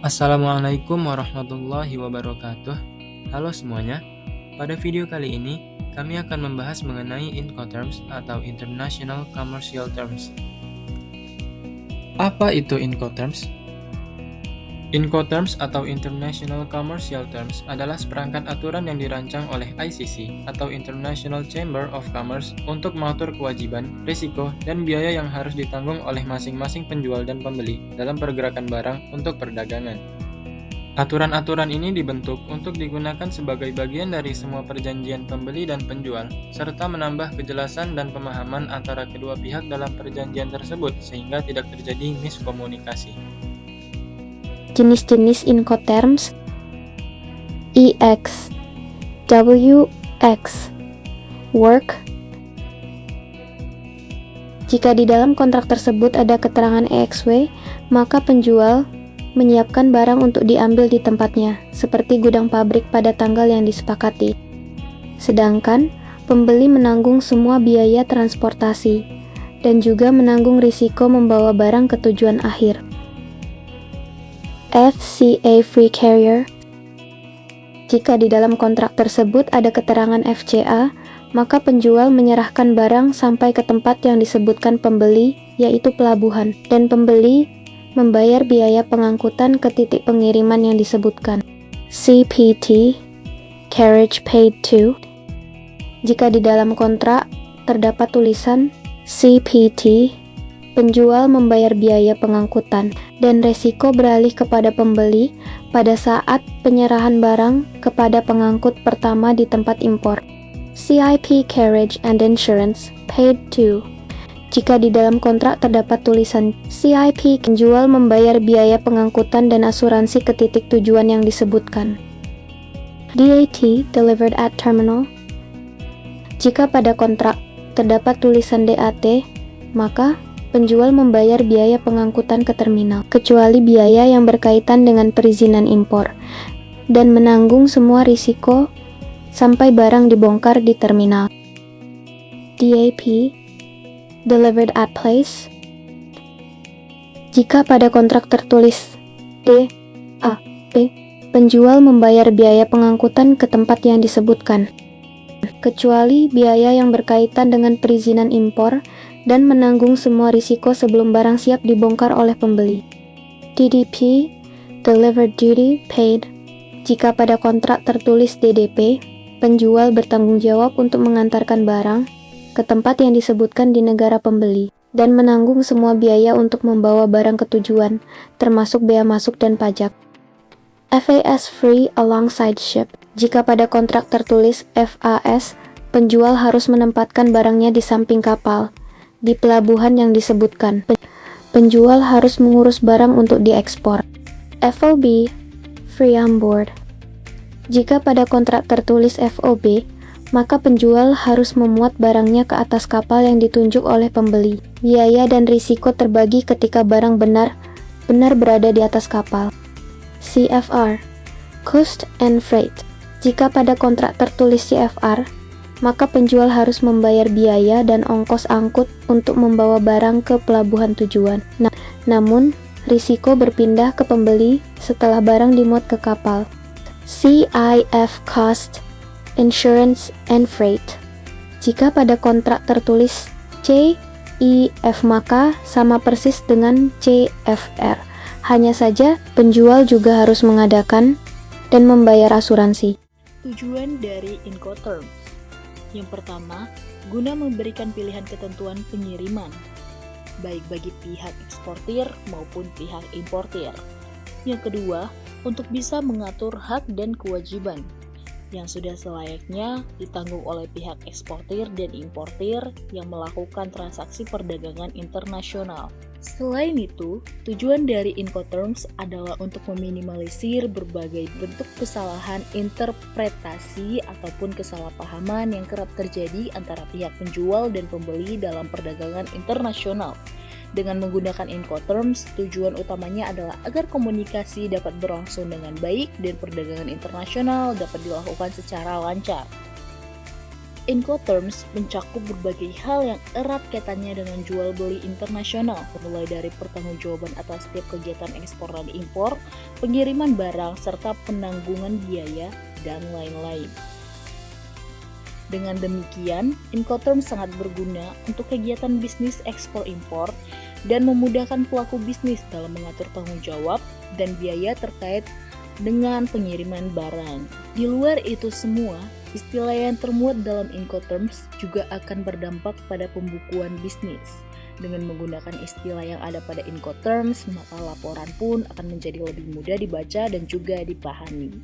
Assalamualaikum warahmatullahi wabarakatuh. Halo semuanya. Pada video kali ini, kami akan membahas mengenai Incoterms atau International Commercial Terms. Apa itu Incoterms? Incoterms atau International Commercial Terms adalah seperangkat aturan yang dirancang oleh ICC atau International Chamber of Commerce untuk mengatur kewajiban, risiko, dan biaya yang harus ditanggung oleh masing-masing penjual dan pembeli dalam pergerakan barang untuk perdagangan. Aturan-aturan ini dibentuk untuk digunakan sebagai bagian dari semua perjanjian pembeli dan penjual, serta menambah kejelasan dan pemahaman antara kedua pihak dalam perjanjian tersebut sehingga tidak terjadi miskomunikasi. Jenis-jenis Incoterms: EX, WX, Work. Jika di dalam kontrak tersebut ada keterangan EXW, maka penjual menyiapkan barang untuk diambil di tempatnya, seperti gudang pabrik pada tanggal yang disepakati. Sedangkan pembeli menanggung semua biaya transportasi dan juga menanggung risiko membawa barang ke tujuan akhir. FCA Free Carrier. Jika di dalam kontrak tersebut ada keterangan FCA, maka penjual menyerahkan barang sampai ke tempat yang disebutkan pembeli, yaitu pelabuhan, dan pembeli membayar biaya pengangkutan ke titik pengiriman yang disebutkan. CPT, Carriage Paid To. Jika di dalam kontrak terdapat tulisan CPT, penjual membayar biaya pengangkutan dan resiko beralih kepada pembeli pada saat penyerahan barang kepada pengangkut pertama di tempat impor. CIP Carriage and Insurance Paid To. Jika di dalam kontrak terdapat tulisan CIP, penjual membayar biaya pengangkutan dan asuransi ke titik tujuan yang disebutkan. DAT Delivered at Terminal. Jika pada kontrak terdapat tulisan DAT, maka penjual membayar biaya pengangkutan ke terminal, kecuali biaya yang berkaitan dengan perizinan impor, dan menanggung semua risiko sampai barang dibongkar di terminal. DAP Delivered at Place. Jika pada kontrak tertulis DAP, penjual membayar biaya pengangkutan ke tempat yang disebutkan, kecuali biaya yang berkaitan dengan perizinan impor, dan menanggung semua risiko sebelum barang siap dibongkar oleh pembeli. DDP, Delivered Duty Paid. Jika pada kontrak tertulis DDP, penjual bertanggung jawab untuk mengantarkan barang ke tempat yang disebutkan di negara pembeli, dan menanggung semua biaya untuk membawa barang ke tujuan, termasuk bea masuk dan pajak. FAS Free Alongside Ship. Jika pada kontrak tertulis FAS, penjual harus menempatkan barangnya di samping kapal, di pelabuhan yang disebutkan. Penjual harus mengurus barang untuk diekspor. FOB Free On Board. Jika pada kontrak tertulis FOB, maka penjual harus memuat barangnya ke atas kapal yang ditunjuk oleh pembeli. Biaya dan risiko terbagi ketika barang benar berada di atas kapal. CFR Cost and Freight. Jika pada kontrak tertulis CFR, maka penjual harus membayar biaya dan ongkos angkut untuk membawa barang ke pelabuhan tujuan. Namun, risiko berpindah ke pembeli setelah barang dimuat ke kapal. CIF Cost, Insurance and Freight. Jika pada kontrak tertulis CIF, maka sama persis dengan CFR. Hanya saja, penjual juga harus mengadakan dan membayar asuransi. Tujuan dari Incoterms. Yang pertama, guna memberikan pilihan ketentuan pengiriman, baik bagi pihak eksportir maupun pihak importir. Yang kedua, untuk bisa mengatur hak dan kewajiban yang sudah selayaknya ditanggung oleh pihak eksportir dan importir yang melakukan transaksi perdagangan internasional. Selain itu, tujuan dari Incoterms adalah untuk meminimalisir berbagai bentuk kesalahan interpretasi ataupun kesalahpahaman yang kerap terjadi antara pihak penjual dan pembeli dalam perdagangan internasional. Dengan menggunakan Incoterms, tujuan utamanya adalah agar komunikasi dapat berlangsung dengan baik dan perdagangan internasional dapat dilakukan secara lancar. Incoterms mencakup berbagai hal yang erat kaitannya dengan jual beli internasional, mulai dari pertanggungjawaban atas setiap kegiatan ekspor dan impor, pengiriman barang, serta penanggungan biaya, dan lain-lain. Dengan demikian, Incoterms sangat berguna untuk kegiatan bisnis ekspor-impor dan memudahkan pelaku bisnis dalam mengatur tanggung jawab dan biaya terkait dengan pengiriman barang. Di luar itu semua, istilah yang termuat dalam Incoterms juga akan berdampak pada pembukuan bisnis. Dengan menggunakan istilah yang ada pada Incoterms, maka laporan pun akan menjadi lebih mudah dibaca dan juga dipahami.